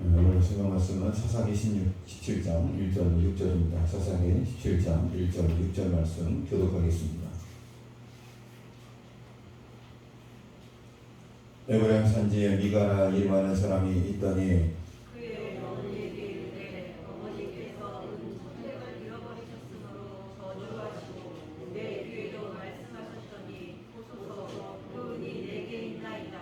오늘 생각 말씀은 사사기 17장 1절 6절입니다. 사사기 17장 1절 6절 말씀 교독하겠습니다. 에브라임 산지에 미가라 이름하는 사람이 있더니 그의 어머니에게 이르되 어머니께서 은총을 잃어버리셨으므로 저주하시고 내 귀에도 말씀하셨더니 보소서 그 은이 내게 있나이다.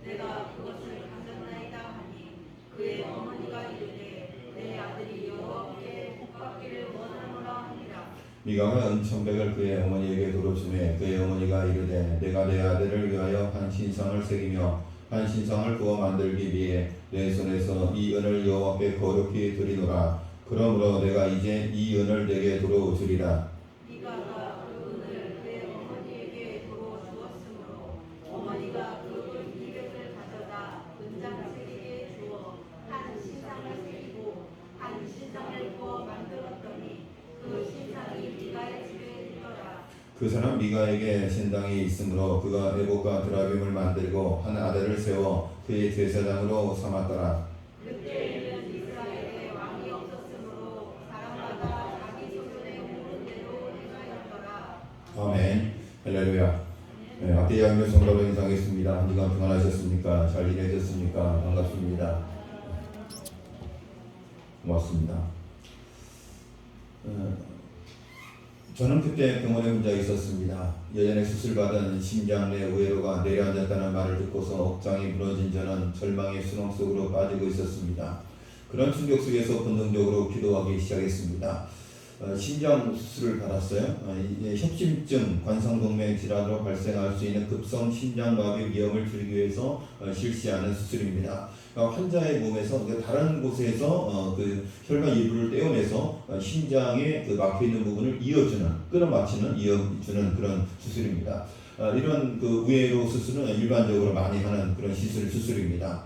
내가 그것을 가졌나이다 하니 그의 어머니가 이르되 내 아들이 여호와께 복받기를 원하노라 하니라. 미가가 은천백을 그의 어머니에게 도로 주매 그의 어머니가 이르되 내가 내 아들을 위하여 한 신상을 새기며 한 신상을 구워 만들기 위해 내 손에서 이 은을 여호와께 거룩히 드리노라. 그러므로 내가 이제 이 은을 내게 도로 주리라. 미가가 그 은을 그의 어머니에게 도로 주었으므로 어머니가 그 은 200을 가져다 은장새기에 주어 한 신상을 새기고 한 신상을 구워 만들었더니 그 신상이 미가의 집에 있더라. 그 사람 미가에게 신당이 있으므로 그가 에봇과 드라빔을 만들고 한 아들을 세워 그의 제사장으로 삼았더라. 그때에는 이스라엘에 왕이 없었으므로 사람마다 자기 소견에 오른 대로 행하였더라. 아멘. 할렐루야. 네, 앞뒤 양면 성도로 인사하겠습니다. 한 주간 평안하셨습니까? 잘 지내셨습니까? 반갑습니다. 고맙습니다. 저는 그때 병원에 혼자 있었습니다. 예전에 수술받은 심장 내 우회로가 내려앉았다는 말을 듣고서 억장이 무너진 저는 절망의 수렁 속으로 빠지고 있었습니다. 그런 충격 속에서 본능적으로 기도하기 시작했습니다. 심장 수술을 받았어요. 협심증, 관상동맥 질환으로 발생할 수 있는 급성 심장마비 위험을 줄이기 위해서 실시하는 수술입니다. 환자의 몸에서 다른 곳에서 그 혈관 일부를 떼어내서 심장에 그 막혀 있는 부분을 이어주는 그런 수술입니다. 이런 그 우회로 수술은 일반적으로 많이 하는 그런 수술입니다.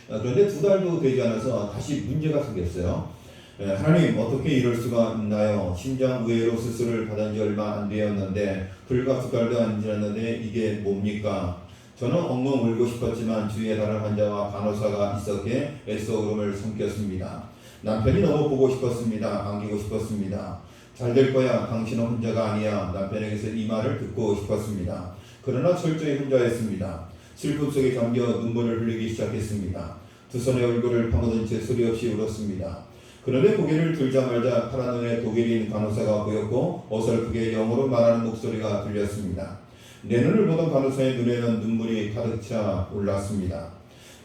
그런데 2달도 되지 않아서 다시 문제가 생겼어요. 하나님, 어떻게 이럴 수가 있나요? 심장 우회로 수술을 받은 지 얼마 안 되었는데 불과 2달도 안 지났는데 이게 뭡니까? 저는 엉엉 울고 싶었지만 주위에 다른 환자와 간호사가 있었기에 애써 울음을 삼켰습니다. 남편이 너무 보고 싶었습니다. 안기고 싶었습니다. 잘 될 거야. 당신은 혼자가 아니야. 남편에게서 이 말을 듣고 싶었습니다. 그러나 철저히 혼자였습니다. 슬픔 속에 잠겨 눈물을 흘리기 시작했습니다. 두 손의 얼굴을 파묻은 채 소리 없이 울었습니다. 그런데 고개를 들자마자 파란 눈에 독일인 간호사가 보였고 어설프게 영어로 말하는 목소리가 들렸습니다. 내 눈을 보던 간호사의 눈에는 눈물이 가득 차 올랐습니다.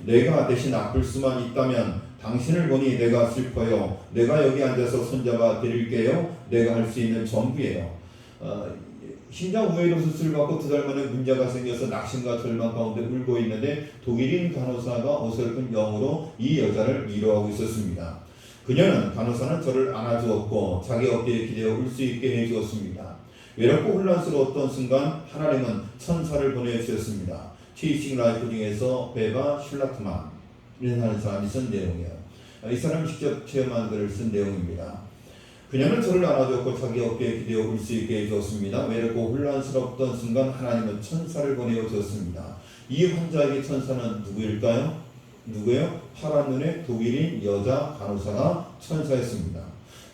내가 대신 아플 수만 있다면 당신을 보니 내가 슬퍼요. 내가 여기 앉아서 손잡아 드릴게요. 내가 할 수 있는 전부예요. 심장 우회로 수술받고 2달 만에 문제가 생겨서 낙심과 절망 가운데 울고 있는데 독일인 간호사가 어설픈 영어로 이 여자를 위로하고 있었습니다. 그녀는 간호사는 저를 안아주었고 자기 어깨에 기대어 울 수 있게 해주었습니다. 외롭고 혼란스러웠던 순간 하나님은 천사를 보내주셨습니다. 체이싱 라이프 중에서 베바 슐라트만이라는 사람이 쓴 내용이에요. 이 사람이 직접 체험한 글을 쓴 내용입니다. 그녀는 저를 안아주었고 자기 어깨에 기대어 울 수 있게 해주었습니다. 외롭고 혼란스러웠던 순간 하나님은 천사를 보내주셨습니다. 이 환자에게 천사는 누구일까요? 누구예요? 파란 눈의 독일인 여자 간호사가 천사였습니다.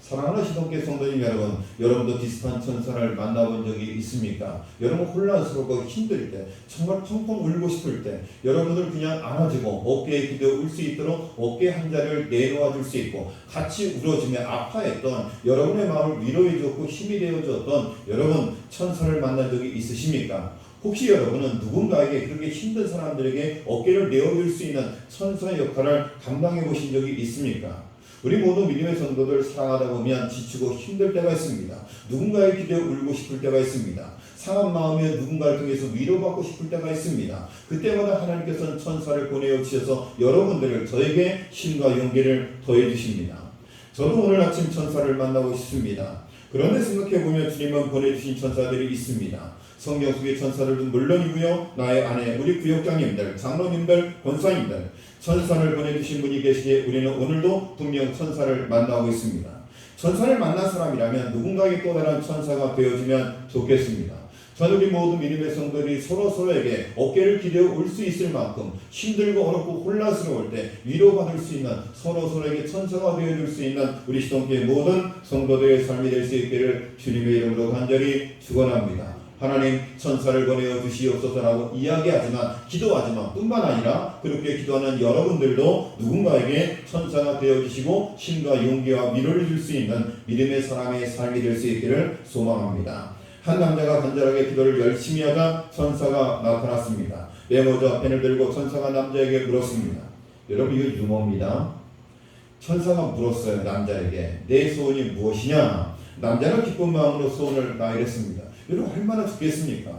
사랑하는 시동계 성도님 여러분, 여러분도 비슷한 천사를 만나본 적이 있습니까? 여러분 혼란스럽고 힘들 때, 정말 펑펑 울고 싶을 때, 여러분을 그냥 안아주고 어깨에 기대어 울 수 있도록 어깨 한 자리를 내놓아 줄 수 있고 같이 울어주며 아파했던 여러분의 마음을 위로해 주었고 힘이 되어 주었던 여러분 천사를 만난 적이 있으십니까? 혹시 여러분은 누군가에게 그렇게 힘든 사람들에게 어깨를 내어줄 수 있는 천사의 역할을 감당해 보신 적이 있습니까? 우리 모두 믿음의 성도들 사랑하다 보면 지치고 힘들 때가 있습니다. 누군가의 기대에 울고 싶을 때가 있습니다. 상한 마음에 누군가를 통해서 위로받고 싶을 때가 있습니다. 그때마다 하나님께서는 천사를 보내어 주셔서 여러분들을 저에게 힘과 용기를 더해 주십니다. 저도 오늘 아침 천사를 만나고 싶습니다. 그런데 생각해보면 주님은 보내주신 천사들이 있습니다. 성경 속의 천사들은 물론이고요. 나의 아내, 우리 구역장님들, 장로님들, 권사님들 천사를 보내주신 분이 계시기에 우리는 오늘도 분명 천사를 만나고 있습니다. 천사를 만난 사람이라면 누군가에게 또 다른 천사가 되어주면 좋겠습니다. 저는 우리 모든 믿음의 성도들이 서로에게 어깨를 기대어 올 수 있을 만큼 힘들고 어렵고 혼란스러울 때 위로받을 수 있는 서로에게 천사가 되어줄 수 있는 우리 시동교회 모든 성도들의 삶이 될 수 있기를 주님의 이름으로 간절히 축원합니다. 하나님 천사를 보내어 주시옵소서라고 이야기하지만 기도하지만 뿐만 아니라 그렇게 기도하는 여러분들도 누군가에게 천사가 되어주시고 힘과 용기와 위로를 줄 수 있는 믿음의 사람의 삶이 될 수 있기를 소망합니다. 한 남자가 간절하게 기도를 열심히 하자 천사가 나타났습니다. 메모지와 펜을 들고 천사가 남자에게 물었습니다. 여러분 이거 유머입니다. 천사가 물었어요. 남자에게 내 소원이 무엇이냐. 남자는 기쁜 마음으로 소원을 나열했습니다. 여러분 얼마나 좋겠습니까?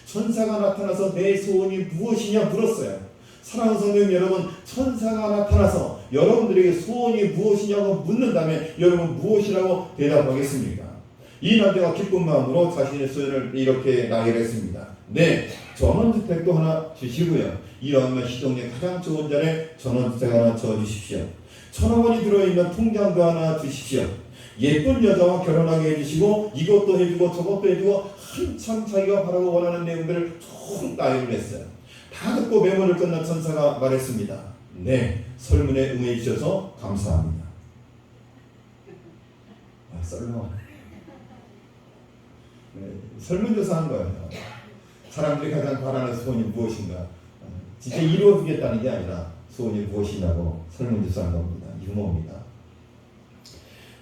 천사가 나타나서 내 소원이 무엇이냐 물었어요. 사랑하는 성도님 여러분, 천사가 나타나서 여러분들에게 소원이 무엇이냐고 묻는다면 여러분 무엇이라고 대답하겠습니까? 이 남자가 기쁜 마음으로 자신의 소원을 이렇게 나열했습니다. 네, 전원주택도 하나 주시고요. 이왕이면 시동네 가장 좋은 자리에 전원주택 하나 지어주십시오. 1,000억 들어있는 통장도 하나 주십시오. 예쁜 여자와 결혼하게 해주시고 이것도 해주고 저것도 해주고 한참 자기가 바라고 원하는 내용들을 쭉 나열을 했어요. 다 듣고 메모를 끝난 천사가 말했습니다. 네, 설문에 응해 주셔서 감사합니다. 썰렁. 네, 설문조사한 거예요. 사람들이 가장 바라는 소원이 무엇인가. 진짜 이루어지겠다는 게 아니라 소원이 무엇이냐고 설문조사한 겁니다. 유머입니다.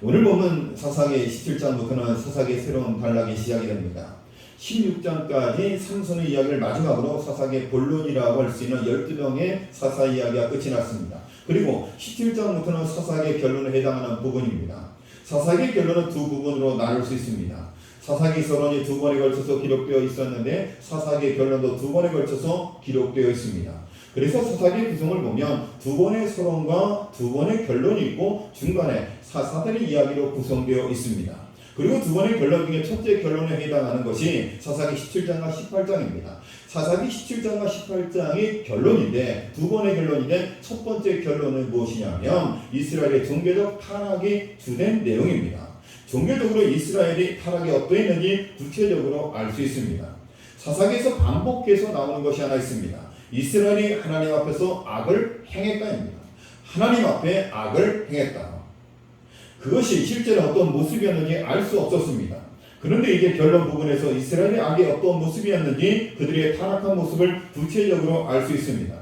오늘 보면 사사기 17장부터는 사사기의 새로운 단락이 시작이 됩니다. 16장까지 삼손의 이야기를 마지막으로 사사기의 본론이라고 할 수 있는 12명의 사사 이야기가 끝이 났습니다. 그리고 17장부터는 사사기의 결론에 해당하는 부분입니다. 사사기의 결론은 두 부분으로 나눌 수 있습니다. 사사기 서론이 2번에 걸쳐서 기록되어 있었는데 사사기의 결론도 2번에 걸쳐서 기록되어 있습니다. 그래서 사사기의 구성을 보면 2번의 서론과 2번의 결론이 있고 중간에 사사들의 이야기로 구성되어 있습니다. 그리고 2번의 결론 중에 첫째 결론에 해당하는 것이 사사기 17장과 18장입니다. 사사기 17장과 18장이 결론인데 2번의 결론인데 첫 번째 결론은 무엇이냐면 이스라엘의 종교적 타락이 주된 내용입니다. 종교적으로 이스라엘이 타락이 어떠했는지 구체적으로 알 수 있습니다. 사사기에서 반복해서 나오는 것이 하나 있습니다. 이스라엘이 하나님 앞에서 악을 행했다입니다. 하나님 앞에 악을 행했다. 그것이 실제로 어떤 모습이었는지 알 수 없었습니다. 그런데 이제 결론 부분에서 이스라엘의 악이 어떤 모습이었는지 그들의 타락한 모습을 구체적으로 알 수 있습니다.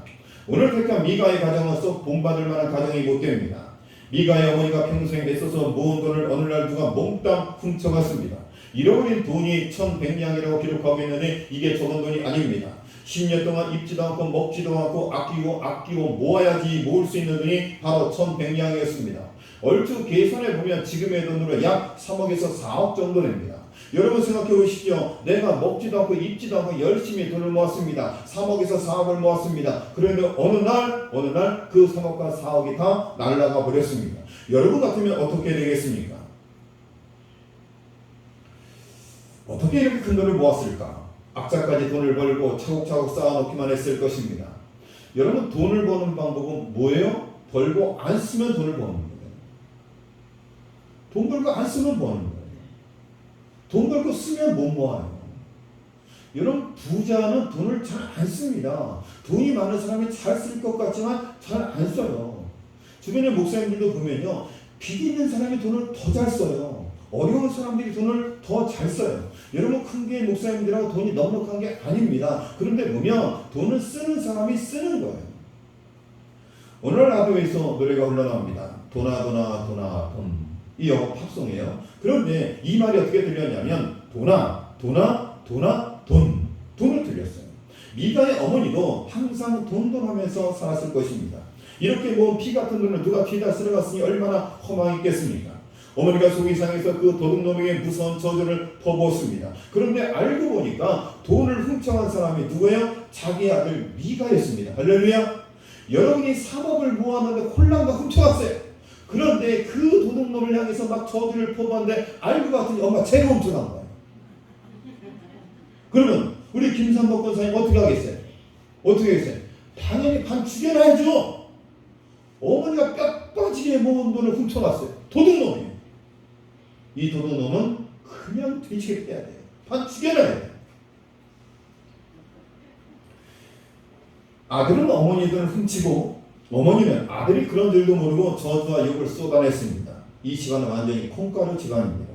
오늘 택한 미가의 가정은 썩 본받을 만한 가정이 못 됩니다. 미가의 어머니가 평소에 애써서 모은 돈을 어느 날 누가 몽땅 훔쳐갔습니다. 잃어버린 돈이 1,100냥이라고 기록하고 있는데 이게 적은 돈이 아닙니다. 10년 동안 입지도 않고 먹지도 않고 아끼고 모아야지 모을 수 있는 돈이 바로 1,100냥이었습니다. 얼추 계산해 보면 지금의 돈으로 약 3억에서 4억 정도 됩니다. 여러분 생각해 보십시오. 내가 먹지도 않고 입지도 않고 열심히 돈을 모았습니다. 3억에서 4억을 모았습니다. 그런데 어느 날 그 3억과 4억이 다 날아가 버렸습니다. 여러분 같으면 어떻게 되겠습니까? 어떻게 이렇게 큰 돈을 모았을까? 악자까지 돈을 벌고 차곡차곡 쌓아놓기만 했을 것입니다. 여러분 돈을 버는 방법은 뭐예요? 벌고 안 쓰면 돈을 버는 거예요. 돈 벌고 안 쓰면 버는 거예요. 돈 벌고 쓰면 못 모아요. 여러분 부자는 돈을 잘 안 씁니다. 돈이 많은 사람이 잘 쓸 것 같지만 잘 안 써요. 주변의 목사님들도 보면요. 빚 있는 사람이 돈을 더 잘 써요. 어려운 사람들이 돈을 더 잘 써요. 여러분 큰교회 목사님들하고 돈이 넉넉한 게 아닙니다. 그런데 보면 돈을 쓰는 사람이 쓰는 거예요. 오늘 라디오에서 노래가 흘러나옵니다. 도나 돈. 이 영어 팝송이에요. 그런데 이 말이 어떻게 들렸냐면 돈을 들렸어요. 미가의 어머니도 항상 돈하면서 살았을 것입니다. 이렇게 모은 피 같은 돈을 누가 뒤에다 쓸어갔으니 얼마나 허망했겠습니까? 어머니가 속이 상해서 그 도둑놈에게 무서운 저주를 퍼부었습니다. 그런데 알고 보니까 돈을 훔쳐간 사람이 누구예요? 자기 아들 미가였습니다. 할렐루야. 여러분이 3억을 모았는데 홀랑가 훔쳐갔어요. 그런데 그 도둑놈을 향해서 막 저주를 퍼부었는데 알고 봤더니 엄마 제가 훔쳐간 거예요. 그러면 우리 김삼복 권사님 어떻게 하겠어요? 당연히 반 죽여놔야죠. 어머니가 뼈 빠지게 모은 돈을 훔쳐갔어요. 도둑놈이에요. 이 도둑놈은 그냥 뒤지게 빼야 돼요. 반 죽여놔야 돼요. 아들은 어머니들을 훔치고 어머니는 아들이 그런 줄도 모르고 저주와 욕을 쏟아냈습니다. 이 집안은 완전히 콩가루 집안입니다.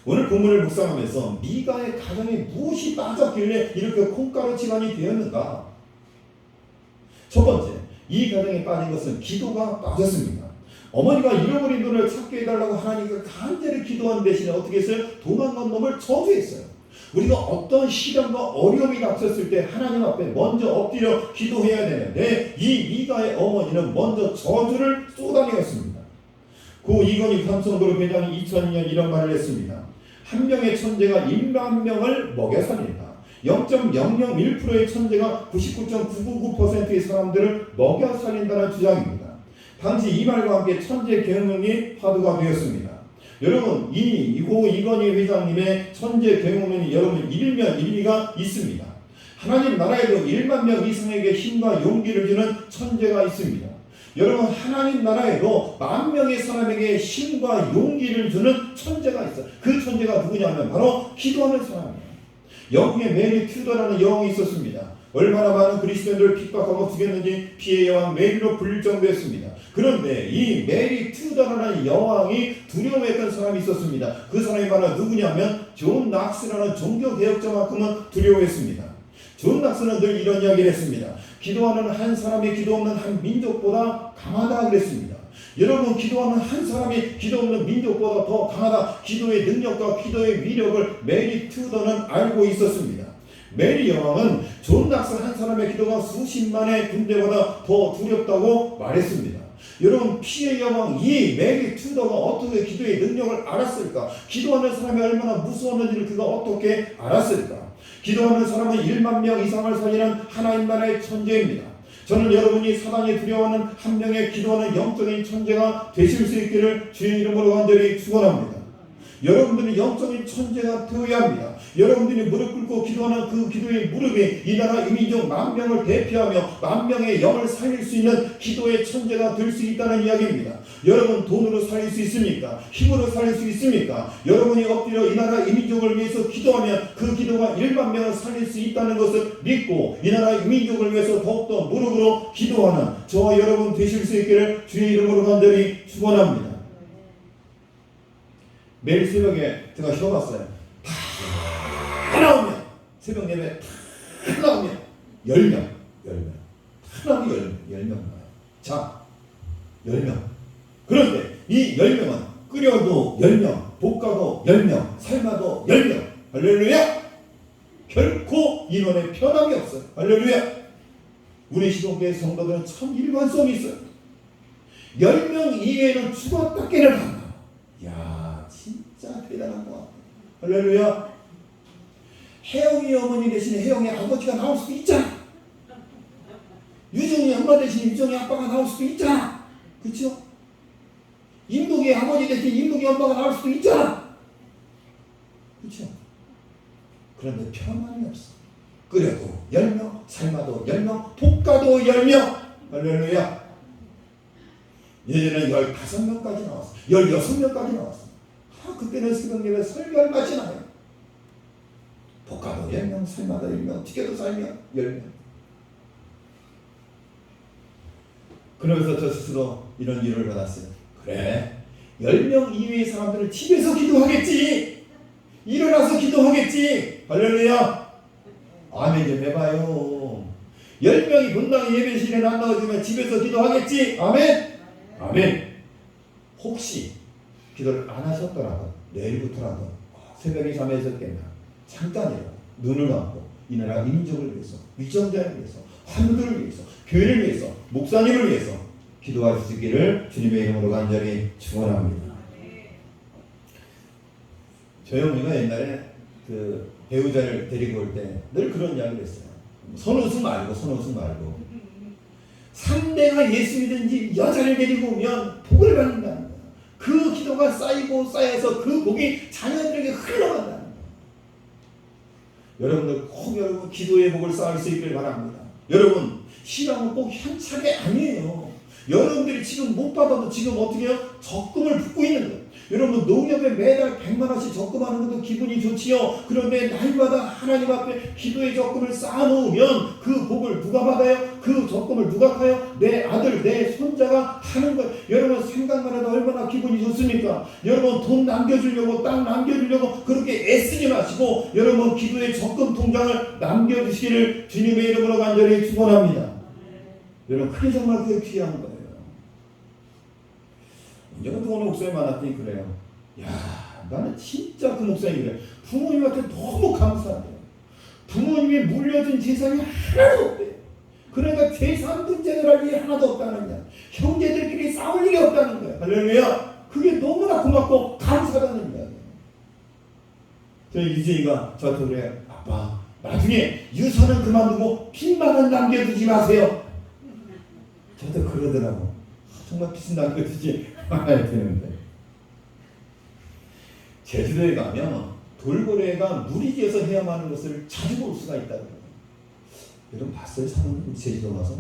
오늘 본문을 묵상하면서 미가의 가정에 무엇이 빠졌길래 이렇게 콩가루 집안이 되었는가? 첫 번째, 이 가정에 빠진 것은 기도가 빠졌습니다. 어머니가 잃어버린 돈을 찾게 해달라고 하나님께 간절히 기도한 대신에 어떻게 했어요? 도망간 놈을 저주했어요. 우리가 어떤 시련과 어려움이 닥쳤을 때 하나님 앞에 먼저 엎드려 기도해야 되는데 이 미가의 어머니는 먼저 저주를 쏟아내었습니다. 고 이건희 삼성그룹 회장이 2002년 이런 말을 했습니다. 한 명의 천재가 1만 명을 먹여 살린다. 0.001%의 천재가 99.999%의 사람들을 먹여 살린다는 주장입니다. 당시 이 말과 함께 천재 경영이 화두가 되었습니다. 여러분, 고 이건희 회장님의 천재 경영론이 여러분 일면 일리가 있습니다. 하나님 나라에도 1만 명 이상에게 힘과 용기를 주는 천재가 있습니다. 여러분, 하나님 나라에도 10,000명의 사람에게 힘과 용기를 주는 천재가 있어요. 그 천재가 누구냐면 바로 기도하는 사람이에요. 영국에 메리 튜더라는 여왕이 있었습니다. 얼마나 많은 그리스도인들을 핍박하고 죽였는지 피해 여왕 메리로 불릴 정도였습니다. 그런데 이 메리 튜더라는 여왕이 두려워했던 사람이 있었습니다. 그 사람이 바로 누구냐면 존 낙스라는 종교개혁자만큼은 두려워했습니다. 존 낙스는 늘 이런 이야기를 했습니다. 기도하는 한 사람이 기도 없는 한 민족보다 강하다 그랬습니다. 여러분, 기도하는 한 사람이 기도 없는 민족보다 더 강하다. 기도의 능력과 기도의 위력을 메리 튜더는 알고 있었습니다. 메리 여왕은 존 낙스 한 사람의 기도가 수십만의 군대보다 더 두렵다고 말했습니다. 여러분, 피해 여왕 이 메리 튜더가 어떻게 기도의 능력을 알았을까? 기도하는 사람이 얼마나 무서웠는지를 그가 어떻게 알았을까? 기도하는 사람은 1만 명 이상을 살리는 하나님 나라의 천재입니다. 저는 여러분이 사단이 두려워하는 한 명의 기도하는 영적인 천재가 되실 수 있기를 주의 이름으로 간절히 축원합니다. 여러분들이 영적인 천재가 되어야 합니다. 여러분들이 무릎 꿇고 기도하는 그 기도의 무릎이 이 나라 이민족 10,000명을 대표하며 10,000명의 영을 살릴 수 있는 기도의 천재가 될 수 있다는 이야기입니다. 여러분, 돈으로 살릴 수 있습니까? 힘으로 살릴 수 있습니까? 여러분이 엎드려 이 나라 이민족을 위해서 기도하면 그 기도가 1만 명을 살릴 수 있다는 것을 믿고 이 나라 이민족을 위해서 더욱더 무릎으로 기도하는 저와 여러분 되실 수 있기를 주의 이름으로 간절히 축원합니다. 매일 새벽에 제가 쉬어봤어요. 다 나오면 새벽 예배 다 나오면 10명 다 나오면 10명 나와요. 자, 10명. 그런데 이 10명은 끓여도 10명, 볶아도 10명, 삶아도 10명. 할렐루야! 결코 인원에 편함이 없어요. 할렐루야! 우리 시동교회 성도들은 참 일관성이 있어요. 10명 이외에는 죽었다 깨어난다. 야, 진짜 대단한 것 같아요. 할렐루야! 혜영이 어머니 대신에 혜영이 아버지가 나올 수도 있잖아. 유정이 엄마 대신에 유정이 아빠가 나올 수도 있잖아. 그렇죠? 임묵이 아버지 대신에 임묵이 엄마가 나올 수도 있잖아. 그렇죠? 그런데 편함이 없어. 끓여도 10명, 삶아도 10명, 볶아도 10명. 할렐루야! 예전에 15명까지 나왔어. 16명까지 나왔어. 그때는 새벽 예배 설교할 맛이 나요. 볶아도 10명, 삶아도 10명, 튀겨도 10명. 그러면서 저 스스로 이런 위로를 받았어요. 그래, 10명 이외의 사람들은 집에서 기도하겠지. 일어나서 기도하겠지. 할렐루야. 아멘 좀 해봐요. 10명이 분당 예배실에 안 나와주면 집에서 기도하겠지. 아멘. 아멘. 혹시 기도를 안 하셨더라도 내일부터라도 새벽에 잠에서 깨면 잠깐이라도 눈을 감고 이 나라 민족을 위해서, 위정자를 위해서, 환우들을 위해서, 교회를 위해서, 목사님을 위해서 기도할 수 있기를 주님의 이름으로 간절히 축원합니다. 조영미가 옛날에 그 배우자를 데리고 올 때 늘 그런 이야기를 했어요. 선우승 말고 상대가 예수 믿은지 여자를 데리고 오면 복을 받는다는 거야. 그 기도가 쌓이고 쌓여서 그 복이 자녀들에게 흘러간다는 거야. 여러분들 꼭 여러분 기도의 복을 쌓을 수 있길 바랍니다. 여러분, 신앙은 꼭 현찰이 아니에요. 여러분들이 지금 못 받아도 지금 어떻게 해요? 적금을 붓고 있는 거예요. 여러분 농협에 매달 100만 원씩 적금하는 것도 기분이 좋지요. 그런데 날마다 하나님 앞에 기도의 적금을 쌓아놓으면 그 복을 누가 받아요? 그 적금을 누가 타요? 내 아들, 내 손자가 타는 거예요. 여러분 생각만 해도 얼마나 기분이 좋습니까? 여러분 돈 남겨주려고 땅 남겨주려고 그렇게 애쓰지 마시고 여러분 기도의 적금 통장을 남겨주시기를 주님의 이름으로 간절히 축원합니다. 여러분 그게 정말 그게 귀한 거예요. 제가 또 어느 목사님 만났더니 그래요. 야, 나는 진짜 그 목사님이 그래. 부모님한테 너무 감사해요. 부모님이 물려준 재산이 하나도 없대요. 그러니까 재산 분쟁을 할 일이 하나도 없다는 거야. 형제들끼리 싸울 일이 없다는 거야. 할렐루야. 그게 너무나 고맙고 감사하다는 거야. 저희 유진이가 저한테 그래요. 아빠, 나중에 유산은 그만두고 빚만은 남겨두지 마세요. 저도 그러더라고. 정말 빚은 남겨두지 말아야 되는데. 제주도에 가면 돌고래가 무리지어서 헤엄하는 것을 자주 볼 수가 있다고. 여러분 봤어요? 사모님 제주도 가서?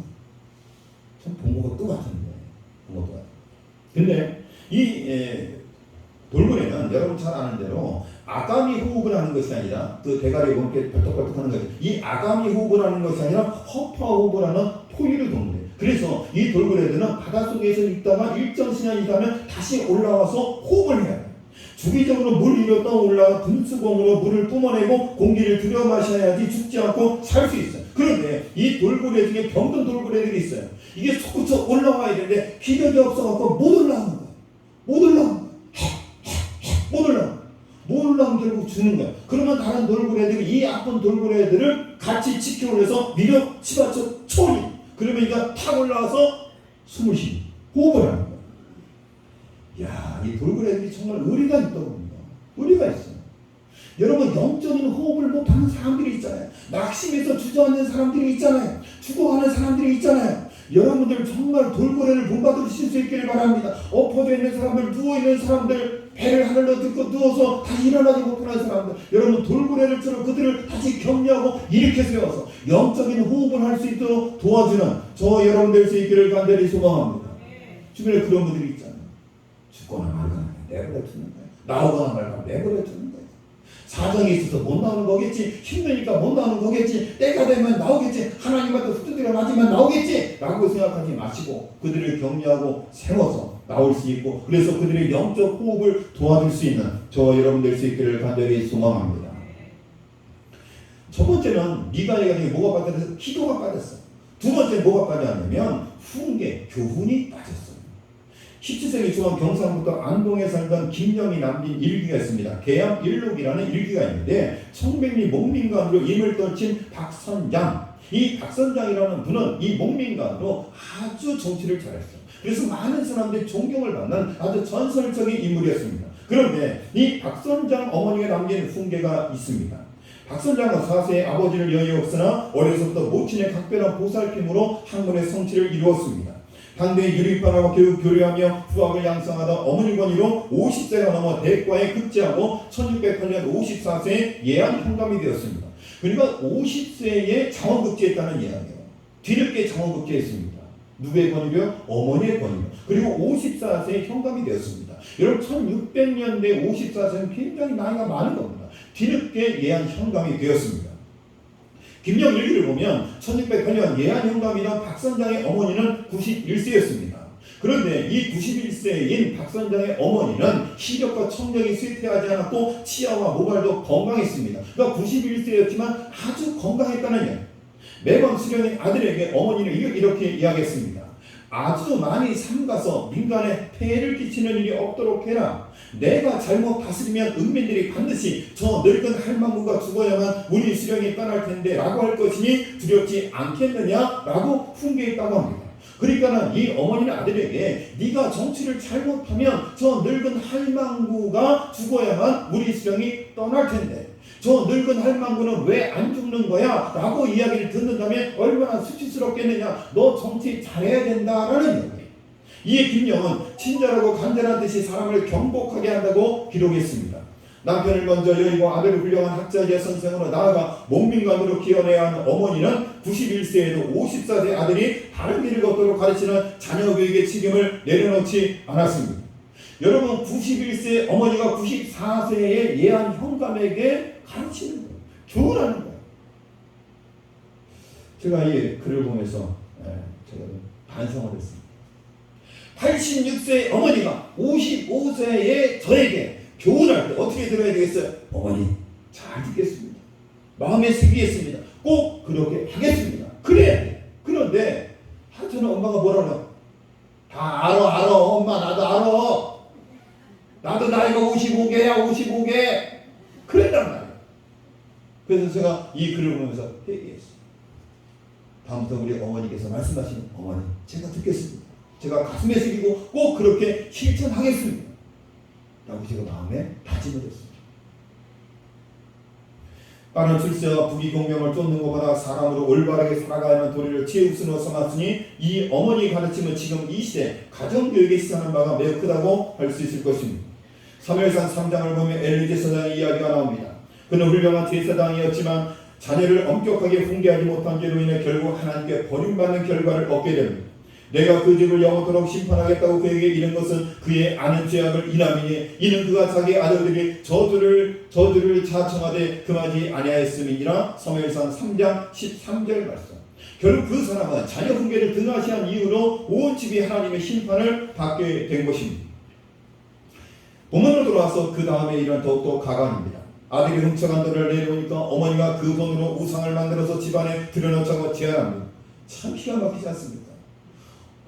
전 본 것도 같은데. 본 것도 같아요. 근데 이 돌고래는 여러분 잘 아는 대로 아가미 호흡을 하는 것이 아니라 그 대가리 이렇게 벌떡벌떡 하는 거죠. 이 아가미 호흡을 하는 것이 아니라 허파 호흡을 하는 포유류 동물이에요. 그래서 이 돌고래들은 바닷속에서 있다가 일정 시간이 지나면 다시 올라와서 호흡을 해야 돼요. 주기적으로 물 위로 떠올라 분수공으로 물을 뿜어내고 공기를 들여 마셔야지 죽지 않고 살 수 있어요. 그런데 이 돌고래 중에 병든 돌고래들이 있어요. 이게 솟구쳐 올라와야 되는데 기력이 없어갖고 못 올라오는 거예요. 못 올라오는 거예요. 못 올라오면 결국 죽는 거예요. 그러면 다른 돌고래들이 이 아픈 돌고래들을 같이 지켜올려서 밀어 치받쳐 초리. 그러면 이가 탁 올라와서 숨을 쉬고 호흡을 하는 거예요. 야, 이 돌고래들이 정말 의리가 있다고 봅니다. 의리가 있어요. 여러분 영적인 호흡을 못하는 사람들이 있잖아요. 낙심해서 주저앉는 사람들이 있잖아요. 죽어가는 사람들이 있잖아요. 여러분들 정말 돌고래를 본받으실 수 있기를 바랍니다. 엎어져 있는 사람들, 누워있는 사람들, 배를 하늘로 듣고 누워서 다시 일어나지 못하는 사람들, 여러분 돌고래들처럼 그들을 다시 격려하고 일으켜 세워서 영적인 호흡을 할 수 있도록 도와주는 저 여러분 될 수 있기를 간절히 소망합니다. 주변에 그런 분들이 있잖아요. 죽거나 말거나 내버려 두는 거예요. 나오거나 말거나 내버려 두는 거예요. 사정이 있어서 못 나오는 거겠지. 힘드니까 못 나오는 거겠지. 때가 되면 나오겠지. 하나님한테 후두드려 맞으면 나오겠지 라고 생각하지 마시고 그들을 격려하고 세워서 나올 수 있고 그래서 그들의 영적 호흡을 도와줄 수 있는 저 여러분 될 수 있기를 간절히 소망합니다. 첫 번째는 미가이가 뭐가 빠졌어? 기도가 빠졌어. 두 번째 뭐가 빠졌냐면 훈계, 교훈이 빠졌어요. 17세기 초반 경상북도 안동에 살던 김영이 남긴 일기가 있습니다. 계암일록이라는 일기가 있는데 청백리 목민관으로 임을 떨친 박선장, 이 박선장이라는 분은 이 목민관으로 아주 정치를 잘했어요. 그래서 많은 사람들이 존경을 받는 아주 전설적인 인물이었습니다. 그런데 이 박선장 어머니가 남긴 훈계가 있습니다. 박선장은 4세에 아버지를 여의었으나 어려서부터 모친의 각별한 보살핌으로 학문의 성취를 이루었습니다. 당대 유리파라고 교육 교류하며 후학을 양성하다 어머니 권위로 50세가 넘어 대과에 급제하고 1608년 54세에 예안 현감이 되었습니다. 그러니까 50세에 장원급제했다는 이야기예요. 뒤늦게 장원급제했습니다. 누구의 권위로요? 어머니의 권위로. 그리고 54세에 현감이 되었습니다. 여러분 1600년대 54세는 굉장히 나이가 많은 겁니다. 뒤늦게 예안 현감이 되었습니다. 김영 일기를 보면 1608년 예안 현감이나 박선장의 어머니는 91세였습니다. 그런데 이 91세인 박선장의 어머니는 시력과 청력이 쇠퇴하지 않았고 치아와 모발도 건강했습니다. 그러니까 91세였지만 아주 건강했다는 말. 매번 수령인 아들에게 어머니는 이렇게 이야기했습니다. 아주 많이 삼가서 민간에 폐해를 끼치는 일이 없도록 해라. 내가 잘못 다스리면 은민들이 반드시 저 늙은 할망구가 죽어야만 우리 수령이 떠날 텐데 라고 할 것이니 두렵지 않겠느냐 라고 훈계했다고 합니다. 그러니까 이 어머니는 아들에게 네가 정치를 잘못하면 저 늙은 할망구가 죽어야만 우리 수령이 떠날 텐데 저 늙은 할망구는 왜 안 죽는 거야? 라고 이야기를 듣는다면 얼마나 수치스럽겠느냐. 너 정치 잘해야 된다라는 이야기. 이에 김영은 친절하고 간절한 듯이 사람을 경복하게 한다고 기록했습니다. 남편을 먼저 여의고 아들을 훌륭한 학자이자 선생으로 나아가 목민관으로 키워내야 하는 어머니는 91세에도 54세 아들이 다른 길을 걷도록 가르치는 자녀 교육의 책임을 내려놓지 않았습니다. 여러분 91세 어머니가 94세의 예한 형감에게 가르치는 거예요. 교훈하는 거예요. 제가 이 글을 보면서 제가 반성을 했습니다. 86세 어머니가 55세의 저에게 교훈할 때 어떻게 들어야 되겠어요? 어머니 잘 듣겠습니다. 마음에 새기겠습니다. 꼭 그렇게 하겠습니다. 그래야 돼. 그런데 저는 엄마가 뭐라고 다 알아 엄마 나도 알아. 나도 나이가 55개야 55개. 그랬단 말이에요. 그래서 제가 이 글을 보면서 회개했어요. 다음부터 우리 어머니께서 말씀하시는 어머니 제가 듣겠습니다. 제가 가슴에 새기고 꼭 그렇게 실천하겠습니다. 라고 제가 마음에 다짐을 했습니다. 빠른 출세와 부귀공명을 쫓는 것보다 사람으로 올바르게 살아가야 하는 도리를 최우선으로 삼았으니 이 어머니의 가르침은 지금 이 시대 가정교육에 시사하는 바가 매우 크다고 할 수 있을 것입니다. 사무엘상 3장을 보면 엘리 제사장의 이야기가 나옵니다. 그는 훌륭한 제사장이었지만 자녀를 엄격하게 훈계하지 못한 죄로 인해 결국 하나님께 버림받는 결과를 얻게 됩니다. 내가 그 집을 영원토록 심판하겠다고 그에게 이른 것은 그의 아는 죄악을 인함이니 이는 그가 자기 아들들이 저주를 자청하되 금하지 아니하였음이니라. 사무엘상 3장 13절 말씀. 결국 그 사람은 자녀 훈계를 등하시한 이후로 온 집이 하나님의 심판을 받게 된 것입니다. 본문으로 돌아와서 그 다음에 일은 더욱더 가관입니다. 아들이 훔쳐간 돈을 내려오니까 어머니가 그 돈으로 우상을 만들어서 집안에 들여놓자고 제안합니다. 참 기가 막히지 않습니까?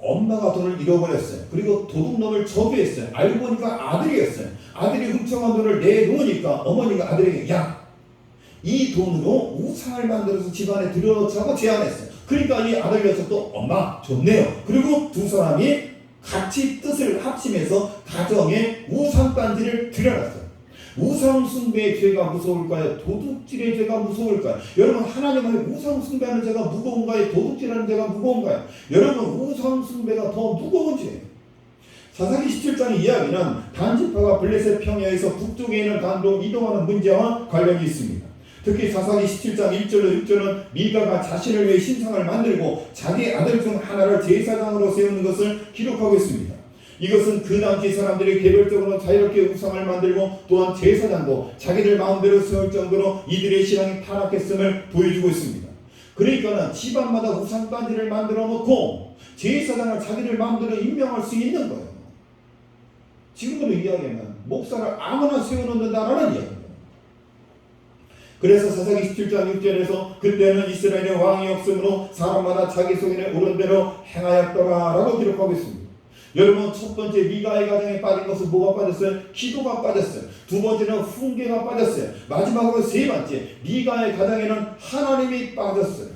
엄마가 돈을 잃어버렸어요. 그리고 도둑놈을 저주했어요. 알고 보니까 아들이었어요. 아들이 훔쳐간 돈을 내놓으니까 어머니가 아들에게 야, 이 돈으로 우상을 만들어서 집안에 들여놓자고 제안했어요. 그러니까 이 아들 녀석도 엄마 좋네요. 그리고 두 사람이 같이 뜻을 합심해서 가정에 우상단지를 들여놨어요. 우상숭배의 죄가 무서울까요? 도둑질의 죄가 무서울까요? 여러분 하나님의 우상숭배하는 죄가 무거운가요? 도둑질하는 죄가 무거운가요? 여러분 우상숭배가 더 무거운 죄예요. 사사기 17장의 이야기는 단지파가 블레셋 평야에서 북쪽에 있는 단으로 이동하는 문제와 관련이 있습니다. 특히 사사기 17장 1절로 6절은 미가가 자신을 위해 신상을 만들고 자기 아들 중 하나를 제사장으로 세우는 것을 기록하고 있습니다. 이것은 그 당시 사람들이 개별적으로 자유롭게 우상을 만들고 또한 제사장도 자기들 마음대로 세울 정도로 이들의 신앙이 타락했음을 보여주고 있습니다. 그러니까는 집안마다 우상단지를 만들어 놓고 제사장을 자기들 마음대로 임명할 수 있는 거예요. 지금으로 이야기하면 목사를 아무나 세워놓는다라는 이야기예요. 그래서 사사기 17장 6절에서 그때는 이스라엘에 왕이 없으므로 사람마다 자기 소견에 오른 대로 행하였더라라고 기록하고 있습니다. 여러분 첫 번째 미가의 가정에 빠진 것은 뭐가 빠졌어요? 기도가 빠졌어요. 두 번째는 훈계가 빠졌어요. 마지막으로 세 번째 미가의 가정에는 하나님이 빠졌어요.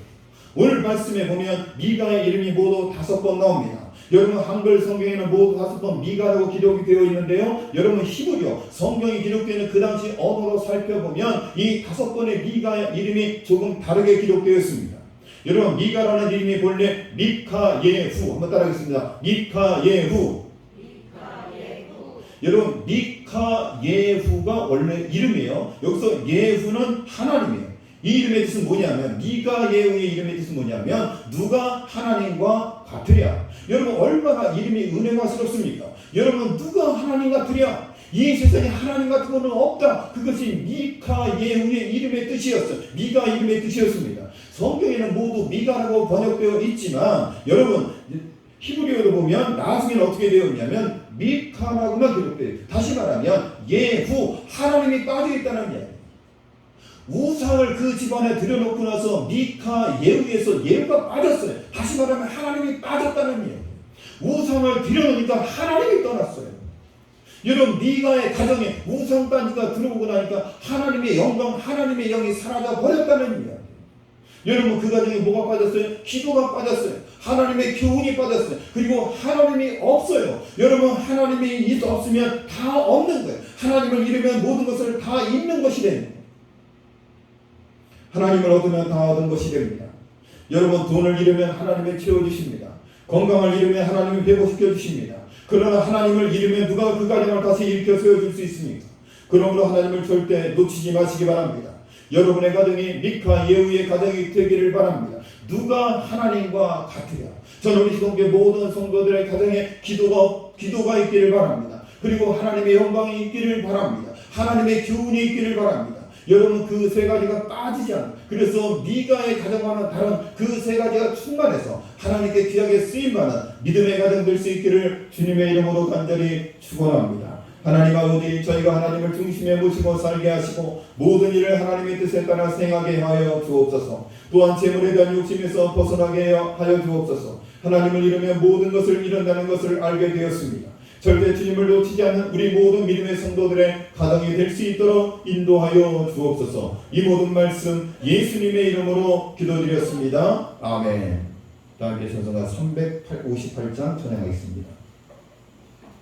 오늘 말씀에 보면 미가의 이름이 모두 5번 나옵니다. 여러분 한글 성경에는 모두 5번 미가라고 기록이 되어 있는데요. 여러분 히브리어 성경이 기록되는 그 당시 언어로 살펴보면 이 5번의 미가의 이름이 조금 다르게 기록되어 있습니다. 여러분 미가라는 이름이 본래 미카예후 한번 따라하겠습니다. 미카예후. 여러분 미카예후가 원래 이름이에요. 여기서 예후는 하나님이에요. 이 이름의 뜻은 뭐냐면 미가예후의 이름의 뜻은 뭐냐면 누가 하나님과 같으랴. 여러분 얼마나 이름이 은혜가스럽습니까? 여러분 누가 하나님 같으랴? 이 세상에 하나님 같은 것은 없다. 그것이 미카예후의 이름의 뜻이었어요. 미가 이름의 뜻이었습니다. 성경에는 모두 미가라고 번역되어 있지만 여러분 히브리어로 보면 나중에는 어떻게 되어 있냐면 미카라고만 기록되어 있어요. 다시 말하면 예후 하나님이 빠져 있다는 이야기. 우상을 그 집안에 들여놓고 나서 미카 예후에서 예후가 빠졌어요. 다시 말하면 하나님이 빠졌다는 이야기. 우상을 들여놓으니까 하나님이 떠났어요. 여러분 미가의 가정에 우상단지가 들어오고 나니까 하나님의 영광 하나님의 영이 사라져 버렸다는 이야기. 여러분 그 가정에 뭐가 빠졌어요? 기도가 빠졌어요. 하나님의 교훈이 빠졌어요. 그리고 하나님이 없어요. 여러분 하나님이 없으면 다 없는 거예요. 하나님을 잃으면 모든 것을 다 잃는 것이 됩니다. 하나님을 얻으면 다 얻은 것이 됩니다. 여러분 돈을 잃으면 하나님이 채워주십니다. 건강을 잃으면 하나님이 회복시켜 주십니다. 그러나 하나님을 잃으면 누가 그 가정을 다시 일으켜 세워줄 수 있습니까? 그러므로 하나님을 절대 놓치지 마시기 바랍니다. 여러분의 가정이 미카 예후의 가정이 되기를 바랍니다. 누가 하나님과 같으랴? 저는 우리 시동교회 모든 성도들의 가정에 기도가 있기를 바랍니다. 그리고 하나님의 영광이 있기를 바랍니다. 하나님의 교훈이 있기를 바랍니다. 여러분 그 세 가지가 빠지지 않는, 그래서 미가의 가정과는 다른 그 세 가지가 충만해서 하나님께 귀하게 쓰임받는 믿음의 가정 될 수 있기를 주님의 이름으로 간절히 축원합니다. 하나님 아버지, 저희가 하나님을 중심에 모시고 살게 하시고 모든 일을 하나님의 뜻에 따라 행하게 하여 주옵소서. 또한 재물에 대한 욕심에서 벗어나게 하여 주옵소서. 하나님을 이루며 모든 것을 이룬다는 것을 알게 되었습니다. 절대 주님을 놓치지 않는 우리 모든 믿음의 성도들의 가정이 될 수 있도록 인도하여 주옵소서. 이 모든 말씀 예수님의 이름으로 기도드렸습니다. 아멘. 다 함께 찬송가 358장 찬양하겠습니다.